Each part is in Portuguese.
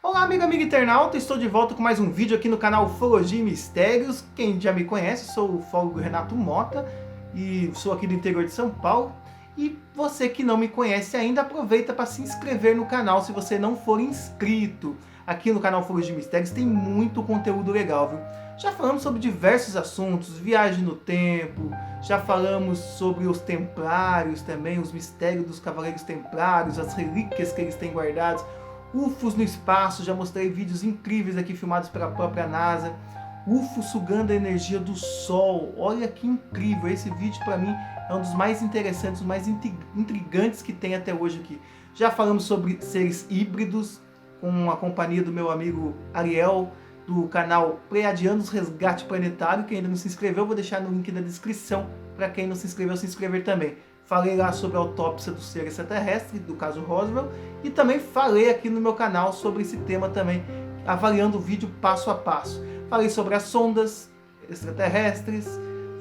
Olá, amigo internauta, estou de volta com mais um vídeo aqui no canal Ufologia e Mistérios. Quem já me conhece, sou o ufólogo Renato Mota e sou aqui do interior de São Paulo. E você que não me conhece ainda, aproveita para se inscrever no canal se você não for inscrito. Aqui no canal Ufologia e Mistérios tem muito conteúdo legal, viu? Já falamos sobre diversos assuntos, viagem no tempo, já falamos sobre os templários também, os mistérios dos cavaleiros templários, as relíquias que eles têm guardadas, UFOs no espaço, já mostrei vídeos incríveis aqui filmados pela própria NASA, UFO sugando a energia do Sol, olha que incrível, esse vídeo para mim é um dos mais interessantes, mais intrigantes que tem até hoje aqui. Já falamos sobre seres híbridos, com a companhia do meu amigo Ariel, do canal Pleiadianos Resgate Planetário. Quem ainda não se inscreveu, vou deixar no link da descrição para quem não se inscreveu, se inscrever também. Falei lá sobre a autópsia do ser extraterrestre, do caso Roswell, e também falei aqui no meu canal sobre esse tema também, avaliando o vídeo passo a passo. Falei sobre as sondas extraterrestres,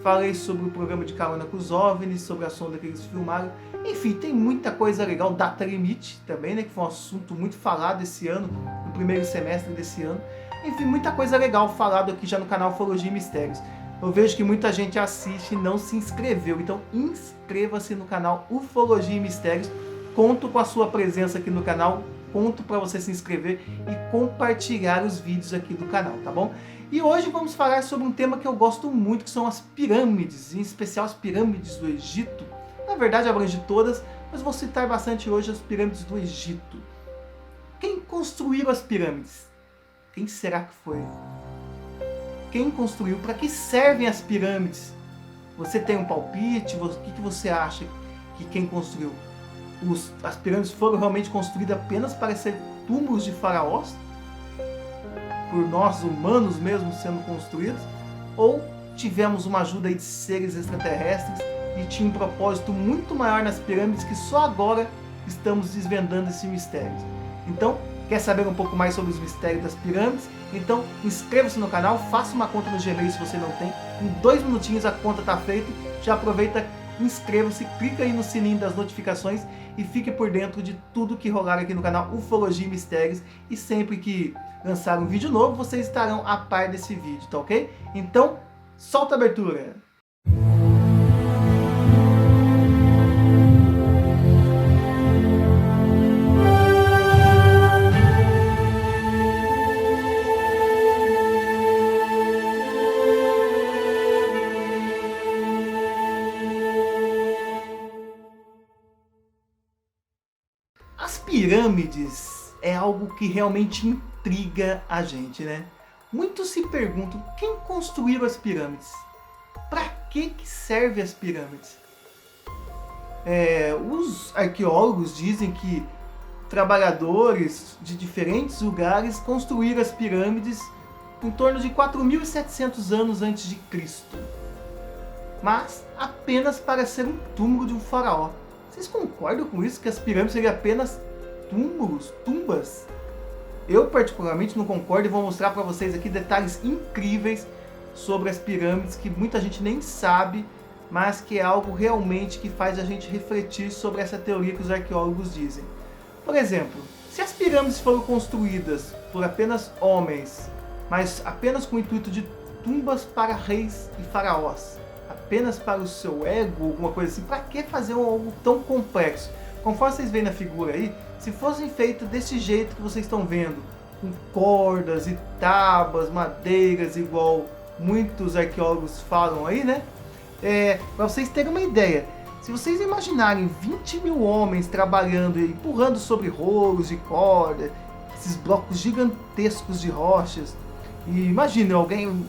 falei sobre o programa de carona com os OVNIs, sobre a sonda que eles filmaram. Enfim, tem muita coisa legal. Data limite também, né, que foi um assunto muito falado esse ano, no primeiro semestre desse ano. Enfim, muita coisa legal falado aqui já no canal Ufologia e Mistérios. Eu vejo que muita gente assiste e não se inscreveu, então inscreva-se no canal Ufologia e Mistérios. Conto com a sua presença aqui no canal, conto para você se inscrever e compartilhar os vídeos aqui do canal, tá bom? E hoje vamos falar sobre um tema que eu gosto muito, que são as pirâmides, em especial as pirâmides do Egito. Na verdade abrange todas, mas vou citar bastante hoje as pirâmides do Egito. Quem construiu as pirâmides? Quem será que foi? Quem construiu? Para que servem as pirâmides? Você tem um palpite? O que você acha que quem construiu? As pirâmides foram realmente construídas apenas para ser túmulos de faraós? Por nós humanos mesmo sendo construídos? Ou tivemos uma ajuda aí de seres extraterrestres e tinha um propósito muito maior nas pirâmides que só agora estamos desvendando esse mistério? Então, quer saber um pouco mais sobre os mistérios das pirâmides? Então inscreva-se no canal, faça uma conta no Gmail se você não tem. Em 2 minutinhos a conta está feita. Já aproveita, inscreva-se, clica aí no sininho das notificações e fique por dentro de tudo que rolar aqui no canal Ufologia e Mistérios. E sempre que lançar um vídeo novo, vocês estarão a par desse vídeo, tá ok? Então, solta a abertura! As pirâmides é algo que realmente intriga a gente, né? Muitos se perguntam quem construiu as pirâmides? Para que servem as pirâmides? Os arqueólogos dizem que trabalhadores de diferentes lugares construíram as pirâmides em torno de 4.700 anos antes de Cristo, mas apenas para ser um túmulo de um faraó. Vocês concordam com isso, que as pirâmides seriam apenas túmulos, tumbas? Eu particularmente não concordo e vou mostrar para vocês aqui detalhes incríveis sobre as pirâmides que muita gente nem sabe, mas que é algo realmente que faz a gente refletir sobre essa teoria que os arqueólogos dizem. Por exemplo, se as pirâmides foram construídas por apenas homens, mas apenas com o intuito de tumbas para reis e faraós, apenas para o seu ego, alguma coisa assim, para que fazer algo tão complexo? Conforme vocês veem na figura aí, se fossem feitas desse jeito que vocês estão vendo, com cordas e tábuas, madeiras, igual muitos arqueólogos falam aí, né? Para vocês terem uma ideia, se vocês imaginarem 20.000 homens trabalhando e empurrando sobre rolos de corda, esses blocos gigantescos de rochas, e imagine alguém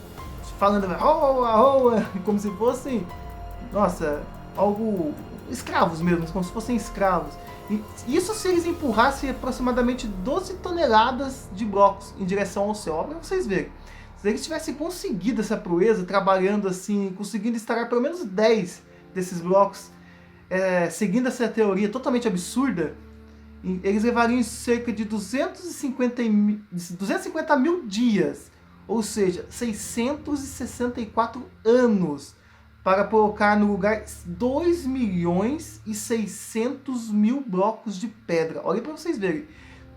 falando como se fossem, nossa, algo, escravos mesmo, como se fossem escravos. E isso se eles empurrassem aproximadamente 12 toneladas de blocos em direção ao céu. Para vocês verem, se eles tivessem conseguido essa proeza, trabalhando assim, conseguindo instalar pelo menos 10 desses blocos, seguindo essa teoria totalmente absurda, eles levariam cerca de 250 mil dias, ou seja, 664 anos, para colocar no lugar 2.600.000 blocos de pedra. Olha para vocês verem,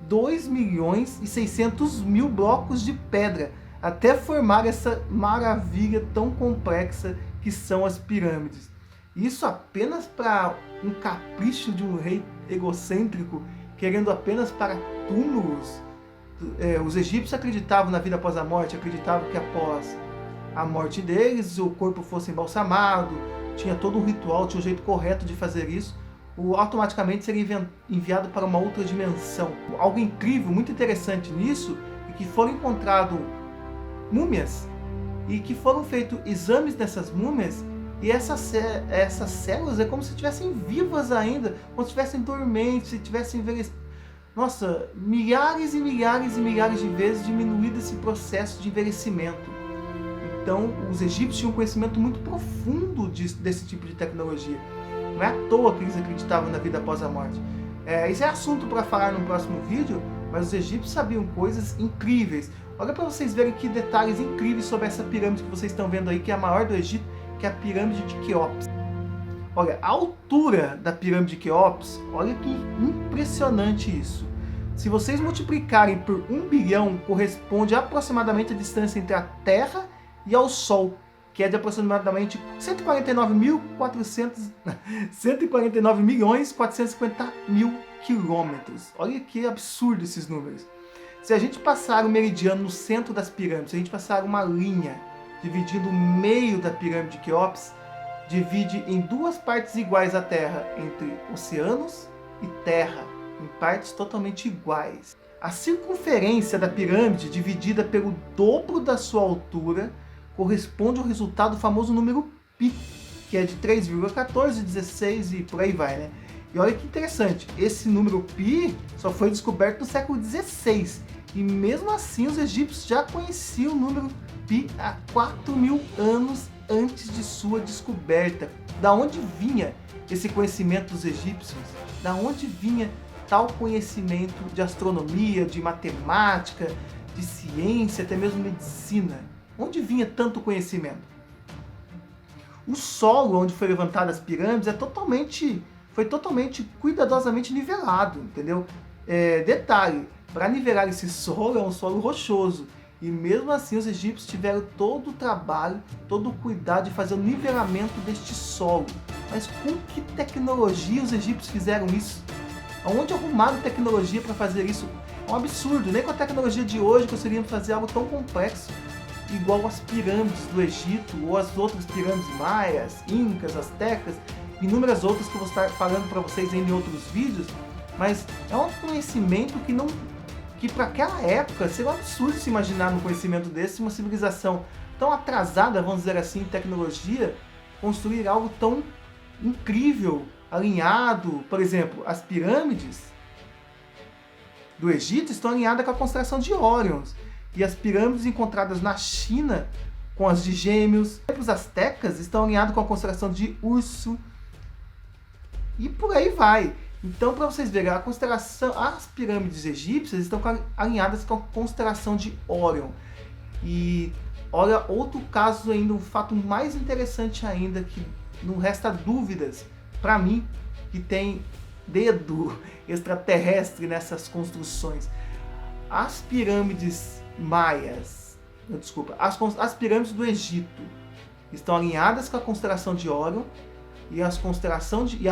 2.600.000 blocos de pedra até formar essa maravilha tão complexa que são as pirâmides. Isso apenas para um capricho de um rei egocêntrico, querendo apenas para túmulos. Os egípcios acreditavam na vida após a morte, acreditavam que após a morte deles o corpo fosse embalsamado, tinha todo um ritual, tinha um jeito correto de fazer isso, automaticamente seria enviado para uma outra dimensão. Algo incrível, muito interessante nisso, é que foram encontrados múmias e que foram feitos exames dessas múmias, e essas células é como se estivessem vivas ainda, como se estivessem dormentes, se tivessem envelhecido. Nossa, milhares e milhares e milhares de vezes diminuído esse processo de envelhecimento. Então, os egípcios tinham um conhecimento muito profundo desse tipo de tecnologia. Não é à toa que eles acreditavam na vida após a morte. Isso é assunto para falar no próximo vídeo, mas os egípcios sabiam coisas incríveis. Olha para vocês verem que detalhes incríveis sobre essa pirâmide que vocês estão vendo aí, que é a maior do Egito, que é a pirâmide de Quéops. Olha, a altura da pirâmide de Quéops, olha que impressionante isso. Se vocês multiplicarem por 1 bilhão, corresponde aproximadamente a distância entre a Terra e ao Sol, que é de aproximadamente 149.450.000 quilômetros. Olha que absurdo esses números. Se a gente passar o meridiano no centro das pirâmides, se a gente passar uma linha dividindo o meio da pirâmide de Quéops, divide em duas partes iguais a Terra, entre oceanos e terra, em partes totalmente iguais. A circunferência da pirâmide, dividida pelo dobro da sua altura, corresponde ao resultado do famoso número π, que é de 3,14, 16 e por aí vai, né? E olha que interessante, esse número π só foi descoberto no século XVI, e mesmo assim os egípcios já conheciam o número π há 4.000 anos antes de sua descoberta. Da onde vinha esse conhecimento dos egípcios? Da onde vinha tal conhecimento de astronomia, de matemática, de ciência, até mesmo medicina? Onde vinha tanto conhecimento? O solo onde foi levantada as pirâmides foi totalmente cuidadosamente nivelado, entendeu? Detalhe, para nivelar esse solo é um solo rochoso. E mesmo assim os egípcios tiveram todo o trabalho, todo o cuidado de fazer o nivelamento deste solo. Mas com que tecnologia os egípcios fizeram isso? Aonde arrumaram tecnologia para fazer isso? É um absurdo, nem com a tecnologia de hoje conseguiríamos fazer algo tão complexo igual as pirâmides do Egito ou as outras pirâmides maias, incas, astecas, inúmeras outras que eu vou estar falando para vocês em outros vídeos. Mas é um conhecimento que para aquela época seria um absurdo se imaginar um conhecimento desse, uma civilização tão atrasada, vamos dizer assim, em tecnologia, construir algo tão incrível, alinhado. Por exemplo, as pirâmides do Egito estão alinhadas com a constelação de Órion, e as pirâmides encontradas na China com as de Gêmeos. Os astecas estão alinhados com a constelação de Urso, e por aí vai. Então, para vocês verem, as pirâmides egípcias estão alinhadas com a constelação de Órion. E olha, outro caso ainda, um fato mais interessante ainda, que não resta dúvidas para mim, que tem dedo extraterrestre nessas construções. As pirâmides maias, as pirâmides do Egito estão alinhadas com a constelação de Órion, e a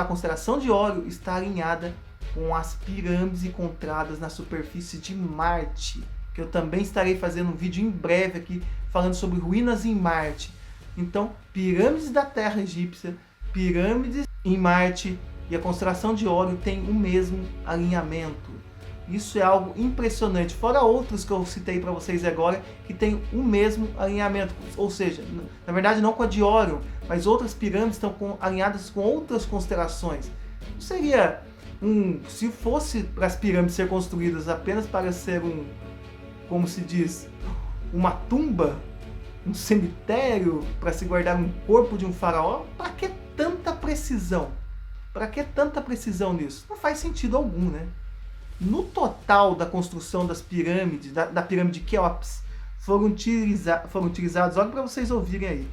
constelação de Órion está alinhada com as pirâmides encontradas na superfície de Marte, que eu também estarei fazendo um vídeo em breve aqui falando sobre ruínas em Marte. Então, pirâmides da Terra egípcia, pirâmides em Marte e a constelação de Órion têm o mesmo alinhamento. Isso é algo impressionante, fora outros que eu citei para vocês agora, que tem o mesmo alinhamento, ou seja, na verdade não com a de Órion, mas outras pirâmides estão alinhadas com outras constelações. Não seria se fosse para as pirâmides ser construídas apenas para ser como se diz, uma tumba, um cemitério para se guardar um corpo de um faraó, para que tanta precisão? Para que tanta precisão nisso? Não faz sentido algum, né? No total da construção das pirâmides, da pirâmide de Quéops, foram utilizados, olha para vocês ouvirem aí,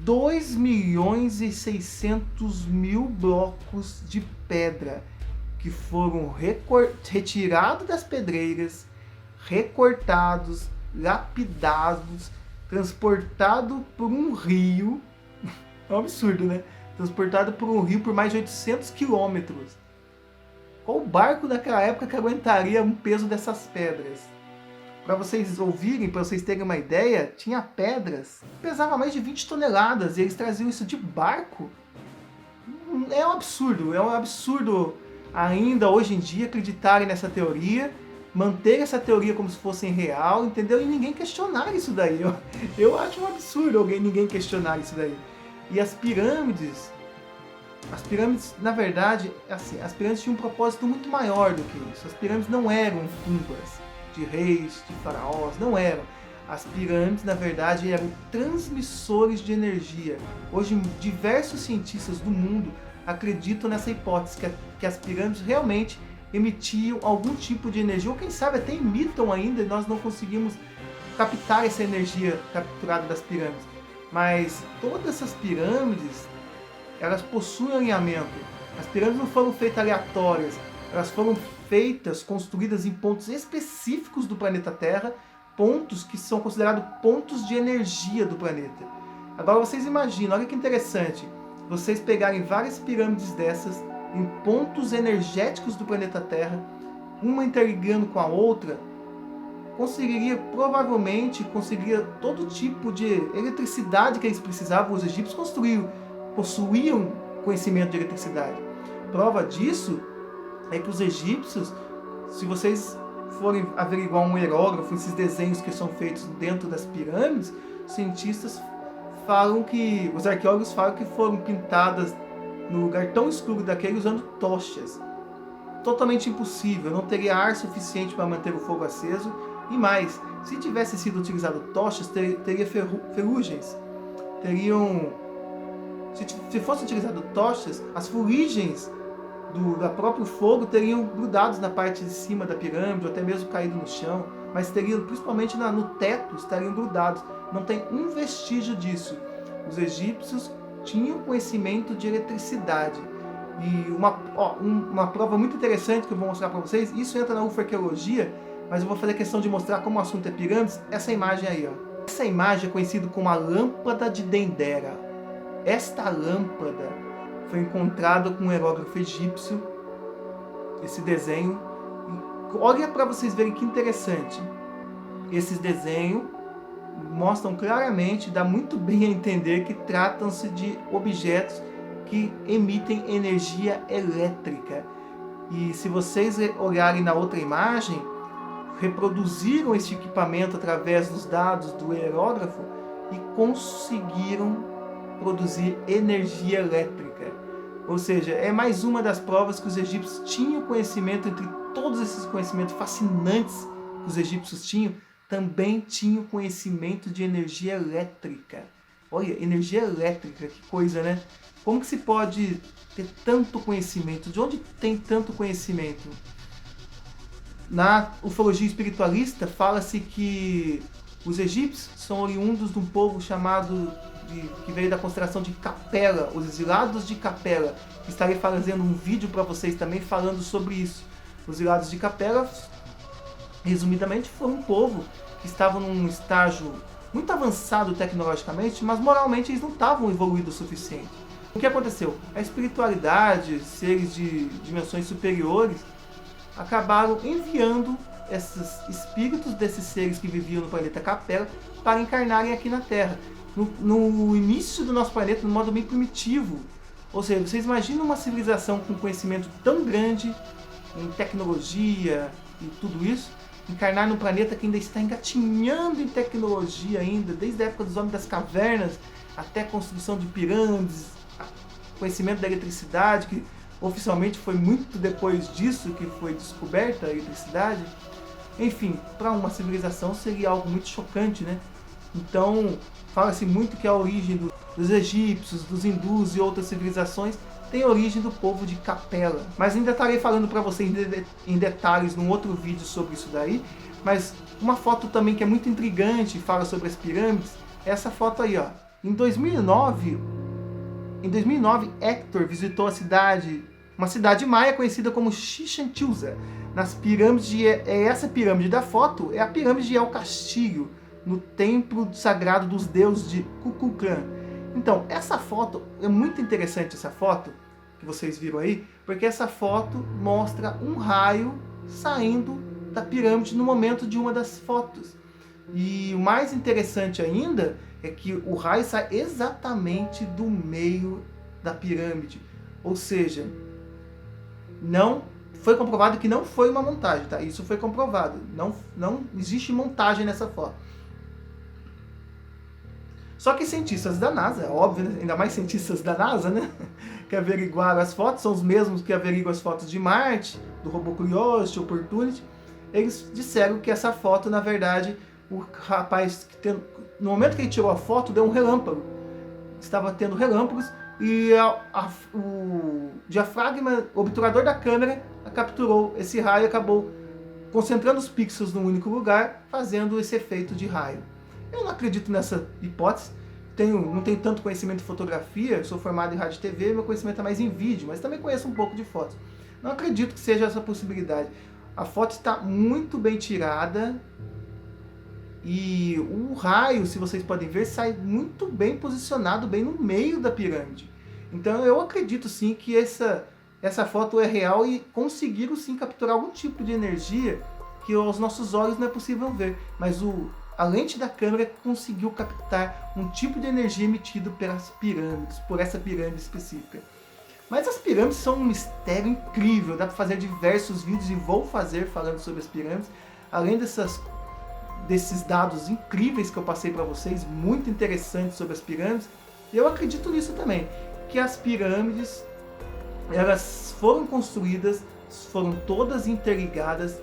2.600.000 blocos de pedra. que foram retirados das pedreiras, recortados, lapidados, transportados por um rio. É um absurdo, né? Transportado por um rio por mais de 800 quilômetros. Qual barco daquela época que aguentaria um peso dessas pedras? Para vocês ouvirem, para vocês terem uma ideia, tinha pedras que pesavam mais de 20 toneladas e eles traziam isso de barco. É um absurdo ainda hoje em dia acreditarem nessa teoria, manter essa teoria como se fosse real, entendeu? E ninguém questionar isso daí. Eu acho um absurdo ninguém questionar isso daí. E as pirâmides, na verdade, assim, as pirâmides tinham um propósito muito maior do que isso. As pirâmides não eram tumbas de reis, de faraós, não eram. As pirâmides, na verdade, eram transmissores de energia. Hoje, diversos cientistas do mundo acreditam nessa hipótese, que as pirâmides realmente emitiam algum tipo de energia, ou quem sabe até imitam ainda, e nós não conseguimos captar essa energia capturada das pirâmides. Mas todas essas pirâmides, elas possuem alinhamento. As pirâmides não foram feitas aleatórias, elas foram feitas, construídas em pontos específicos do planeta Terra, pontos que são considerados pontos de energia do planeta. Agora vocês imaginam, olha que interessante, vocês pegarem várias pirâmides dessas em pontos energéticos do planeta Terra, uma interligando com a outra, provavelmente conseguiria todo tipo de eletricidade que eles precisavam. Os egípcios possuíam conhecimento de eletricidade. Prova disso é que os egípcios, se vocês forem averiguar um aerógrafo, esses desenhos que são feitos dentro das pirâmides, cientistas falam que, os arqueólogos falam que foram pintadas no lugar tão escuro daquele usando tochas. Totalmente impossível, não teria ar suficiente para manter o fogo aceso. E mais, se tivesse sido utilizado tochas, teria ferrugens. Se fosse utilizado tochas, as fuligens do próprio fogo teriam grudados na parte de cima da pirâmide, ou até mesmo caído no chão, mas teriam, principalmente no teto, estariam grudados. Não tem um vestígio disso. Os egípcios tinham conhecimento de eletricidade. E uma prova muito interessante que eu vou mostrar para vocês, isso entra na ufarqueologia, mas eu vou fazer questão de mostrar como o assunto é pirâmides, essa imagem aí, ó. Essa imagem é conhecida como a lâmpada de Dendera. Esta lâmpada foi encontrada com um aerógrafo egípcio, esse desenho. Olha para vocês verem que interessante. Esses desenhos mostram claramente, dá muito bem a entender que tratam-se de objetos que emitem energia elétrica. E se vocês olharem na outra imagem, reproduziram esse equipamento através dos dados do aerógrafo e conseguiram produzir energia elétrica. Ou seja, é mais uma das provas que os egípcios tinham conhecimento. Entre todos esses conhecimentos fascinantes que os egípcios tinham, também tinham conhecimento de energia elétrica. Olha, energia elétrica, que coisa, né? Como que se pode ter tanto conhecimento? De onde tem tanto conhecimento? Na ufologia espiritualista, fala-se que os egípcios são oriundos de um povo que veio da constelação de Capela, os exilados de Capela. Estarei fazendo um vídeo para vocês também falando sobre isso. Os exilados de Capela, resumidamente, foram um povo que estava num estágio muito avançado tecnologicamente, mas moralmente eles não estavam evoluídos o suficiente. O que aconteceu? A espiritualidade, seres de dimensões superiores, acabaram enviando esses espíritos desses seres que viviam no planeta Capela para encarnarem aqui na Terra. No início do nosso planeta, no modo bem primitivo. Ou seja, vocês imaginam uma civilização com conhecimento tão grande em tecnologia e tudo isso, encarnar num planeta que ainda está engatinhando em tecnologia ainda, desde a época dos homens das cavernas até a construção de pirâmides, conhecimento da eletricidade, que oficialmente foi muito depois disso que foi descoberta a eletricidade. Enfim, para uma civilização seria algo muito chocante, né? Então, fala-se muito que a origem dos egípcios, dos hindus e outras civilizações tem origem do povo de Capela. Mas ainda estarei falando para vocês em detalhes num outro vídeo sobre isso daí. Mas uma foto também que é muito intrigante e fala sobre as pirâmides, é essa foto aí, ó. Em 2009, Hector visitou a cidade uma cidade maia conhecida como Chichen Itza. Nas pirâmides, essa pirâmide da foto é a pirâmide de El Castillo, no templo sagrado dos deuses de Kukulkan. Então, essa foto, é muito interessante essa foto, que vocês viram aí, porque essa foto mostra um raio saindo da pirâmide no momento de uma das fotos. E o mais interessante ainda é que o raio sai exatamente do meio da pirâmide. Ou seja, não foi comprovado que não foi uma montagem, tá? Isso foi comprovado. Não existe montagem nessa foto. Só que cientistas da NASA, óbvio, né? Ainda mais cientistas da NASA, né? Que averiguaram as fotos, são os mesmos que averiguam as fotos de Marte, do robô Curiosity, Opportunity. Eles disseram que essa foto, na verdade, o rapaz, no momento que ele tirou a foto, deu um relâmpago. Estava tendo relâmpagos e o diafragma, o obturador da câmera, capturou esse raio e acabou concentrando os pixels num único lugar, fazendo esse efeito de raio. Eu não acredito nessa hipótese. Não tenho tanto conhecimento de fotografia, sou formado em rádio e TV, meu conhecimento é mais em vídeo, mas também conheço um pouco de fotos. Não acredito que seja essa possibilidade. A foto está muito bem tirada e o raio, se vocês podem ver, sai muito bem posicionado, bem no meio da pirâmide. Então eu acredito sim que essa foto é real e conseguiram sim capturar algum tipo de energia que aos nossos olhos não é possível ver, mas a lente da câmera conseguiu captar um tipo de energia emitido pelas pirâmides, por essa pirâmide específica. Mas as pirâmides são um mistério incrível, dá para fazer diversos vídeos e vou fazer falando sobre as pirâmides, além desses dados incríveis que eu passei para vocês, muito interessantes sobre as pirâmides. Eu acredito nisso também, que as pirâmides, elas foram construídas, foram todas interligadas,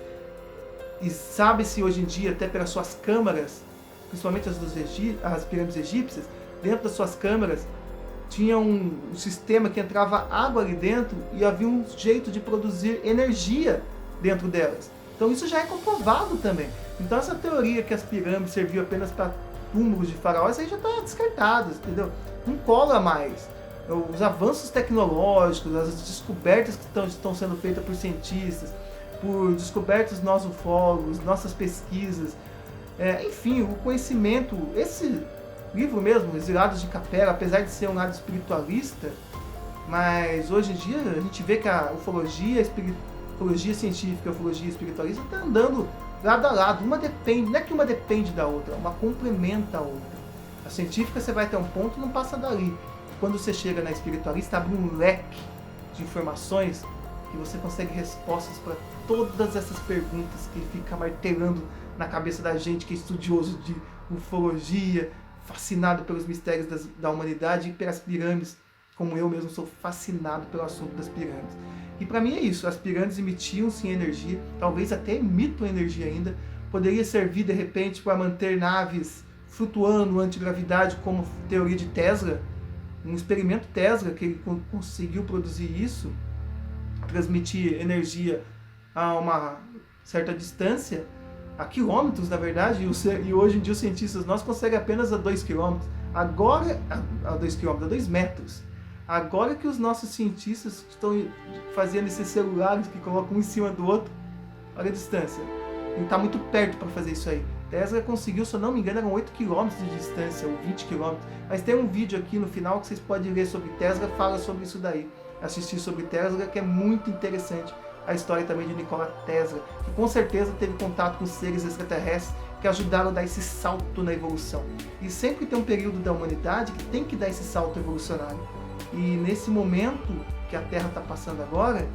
e sabe-se hoje em dia, até pelas suas câmaras, principalmente as pirâmides egípcias, dentro das suas câmaras, tinha um sistema que entrava água ali dentro e havia um jeito de produzir energia dentro delas. Então isso já é comprovado também. Então essa teoria que as pirâmides serviam apenas para túmulos de faraós, aí já está descartada, entendeu? Não cola mais. Os avanços tecnológicos, as descobertas que estão sendo feitas por cientistas, por descobertas nós ufólogos, nossas pesquisas, enfim, o conhecimento, esse livro mesmo, Exilados de Capela, apesar de ser um lado espiritualista, mas hoje em dia a gente vê que a ufologia científica e a ufologia espiritualista está andando lado a lado, não é que uma depende da outra, uma complementa a outra. A científica você vai até um ponto e não passa dali. Quando você chega na espiritualista, abre um leque de informações que você consegue respostas para todas essas perguntas que fica martelando na cabeça da gente que é estudioso de ufologia, fascinado pelos mistérios da humanidade e pelas pirâmides, como eu mesmo sou fascinado pelo assunto das pirâmides. E para mim é isso, as pirâmides emitiam sim energia, talvez até emitam energia ainda, poderia servir de repente para manter naves flutuando antigravidade, como teoria de Tesla, um experimento Tesla que ele conseguiu produzir isso, transmitir energia a uma certa distância, a quilômetros na verdade, e hoje em dia os cientistas nós conseguem apenas a 2 km, agora a 2 km, a 2 metros. Agora que os nossos cientistas estão fazendo esses celulares que colocam um em cima do outro, olha a distância, ele está muito perto para fazer isso aí. Tesla conseguiu, se eu não me engano, eram 8 km de distância, ou 20 km, mas tem um vídeo aqui no final que vocês podem ver sobre Tesla, fala sobre isso daí, assistir sobre Tesla, que é muito interessante. A história também de Nikola Tesla, que com certeza teve contato com seres extraterrestres que ajudaram a dar esse salto na evolução. E sempre tem um período da humanidade que tem que dar esse salto evolucionário. E nesse momento que a Terra está passando agora,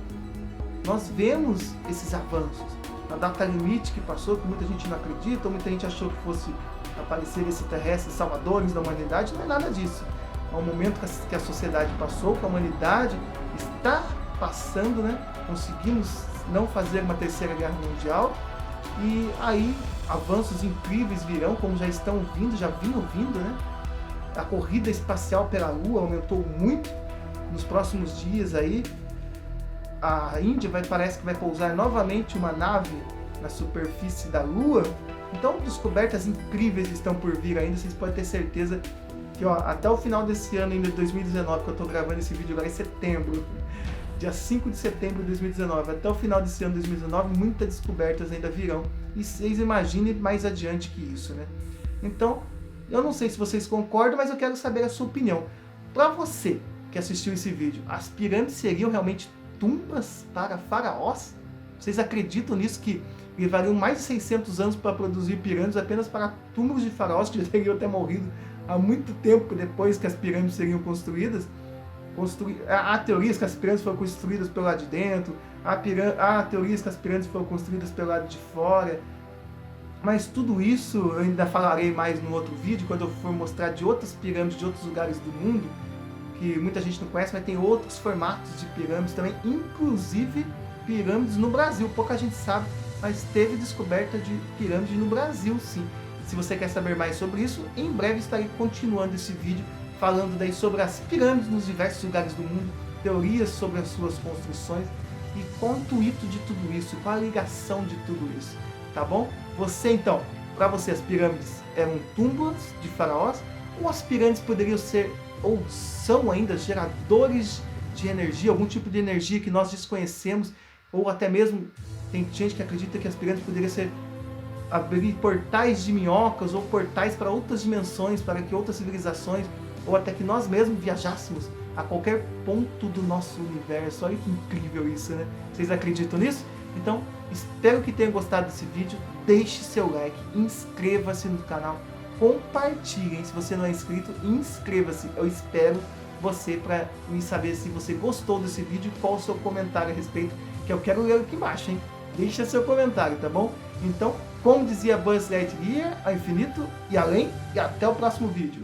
nós vemos esses avanços. A data limite que passou, que muita gente não acredita, muita gente achou que fosse aparecer extraterrestres salvadores da humanidade, não é nada disso. É um momento que a sociedade passou, que a humanidade está passando, né? Conseguimos não fazer uma terceira guerra mundial e aí avanços incríveis virão, como já estão vindo, já vinham vindo, né? A corrida espacial pela Lua aumentou muito nos próximos dias aí. A Índia parece que vai pousar novamente uma nave na superfície da Lua. Então descobertas incríveis estão por vir ainda, vocês podem ter certeza que até o final desse ano, ainda de 2019, que eu estou gravando esse vídeo agora em setembro dia 5 de setembro de 2019. Até o final desse ano de 2019, muitas descobertas ainda virão. E vocês imaginem mais adiante que isso, né? Então, eu não sei se vocês concordam, mas eu quero saber a sua opinião. Para você que assistiu esse vídeo, as pirâmides seriam realmente tumbas para faraós? Vocês acreditam nisso, que levariam mais de 600 anos para produzir pirâmides apenas para túmulos de faraós que já teriam até morrido há muito tempo depois que as pirâmides seriam construídas? Há teorias que as pirâmides foram construídas pelo lado de dentro, há teorias que as pirâmides foram construídas pelo lado de fora, mas tudo isso eu ainda falarei mais no outro vídeo, quando eu for mostrar de outras pirâmides de outros lugares do mundo, que muita gente não conhece, mas tem outros formatos de pirâmides também, inclusive pirâmides no Brasil. Pouca gente sabe, mas teve descoberta de pirâmide no Brasil, sim. Se você quer saber mais sobre isso, em breve estarei continuando esse vídeo falando daí sobre as pirâmides nos diversos lugares do mundo, teorias sobre as suas construções e qual o intuito de tudo isso, qual a ligação de tudo isso, tá bom? Você então, para você as pirâmides eram túmulos de faraós, ou as pirâmides poderiam ser, ou são ainda, geradores de energia, algum tipo de energia que nós desconhecemos, ou até mesmo tem gente que acredita que as pirâmides poderiam ser abrir portais de minhocas ou portais para outras dimensões, para que outras civilizações, ou até que nós mesmos viajássemos a qualquer ponto do nosso universo. Olha que incrível isso, né? Vocês acreditam nisso? Então, espero que tenham gostado desse vídeo, deixe seu like, inscreva-se no canal, compartilhem, se você não é inscrito, inscreva-se, eu espero você para me saber se você gostou desse vídeo e qual o seu comentário a respeito, que eu quero ler aqui embaixo, hein? Deixa seu comentário, tá bom? Então, como dizia Buzz Lightyear, ao infinito e além, e até o próximo vídeo.